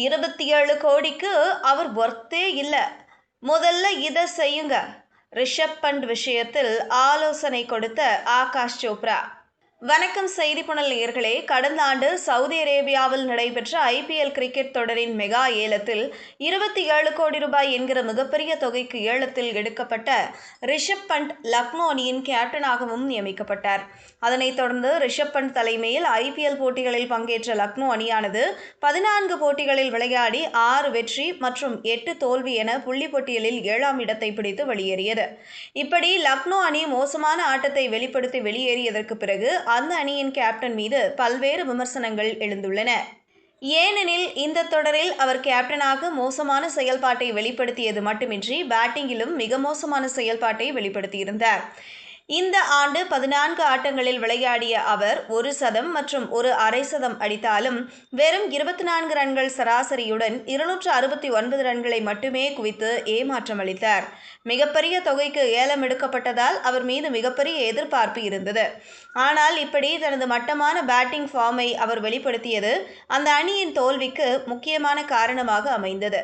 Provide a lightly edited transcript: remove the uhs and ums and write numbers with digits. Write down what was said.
27 கோடிக்கு அவர் ஒர்த்தே இல்ல. முதல்ல இத செய்யுங்க. ரிஷப் பண்ட் விஷயத்தில் ஆலோசனை கொடுத்த ஆகாஷ் சோப்ரா. வணக்கம் செய்திப்புணல் நேயர்களே. கடந்த ஆண்டு சவுதி அரேபியாவில் நடைபெற்ற IPL கிரிக்கெட் தொடரின் மெகா ஏலத்தில் 27 கோடி ரூபாய் என்கிற மிகப்பெரிய தொகைக்கு ஏலத்தில் எடுக்கப்பட்ட ரிஷப் பண்ட் லக்னோ அணியின் கேப்டனாகவும் நியமிக்கப்பட்டார். அதனைத் தொடர்ந்து ரிஷப் பண்ட் தலைமையில் IPL போட்டிகளில் பங்கேற்ற லக்னோ அணியானது 14 போட்டிகளில் விளையாடி 6 வெற்றி மற்றும் 8 தோல்வி என புள்ளிப்பட்டியலில் 7ஆம் இடத்தை பிடித்து வெளியேறியது. இப்படி லக்னோ அணி மோசமான ஆட்டத்தை வெளிப்படுத்தி வெளியேறியதற்கு பிறகு அந்த அணியின் கேப்டன் மீது பல்வேறு விமர்சனங்கள் எழுந்துள்ளன. ஏனெனில் இந்த தொடரில் அவர் கேப்டனாக மோசமான செயல்பாட்டை வெளிப்படுத்தியது மட்டுமின்றி பேட்டிங்கிலும் மிக மோசமான செயல்பாட்டை வெளிப்படுத்தியிருந்தார். இந்த ஆண்டு 14 ஆட்டங்களில் விளையாடிய அவர் 1 சதம் மற்றும் 1 அரை சதம் அடித்தாலும் வெறும் 24 ரன்கள் சராசரியுடன் 269 ரன்களை மட்டுமே குவித்து ஏமாற்றம் அளித்தார். மிகப்பெரிய தொகைக்கு ஏலம் எடுக்கப்பட்டதால் அவர் மீது மிகப்பெரிய எதிர்பார்ப்பு இருந்தது. ஆனால் இப்படி தனது மட்டமான பேட்டிங் ஃபார்மை அவர் வெளிப்படுத்தியது அந்த அணியின் தோல்விக்கு முக்கியமான காரணமாக அமைந்தது.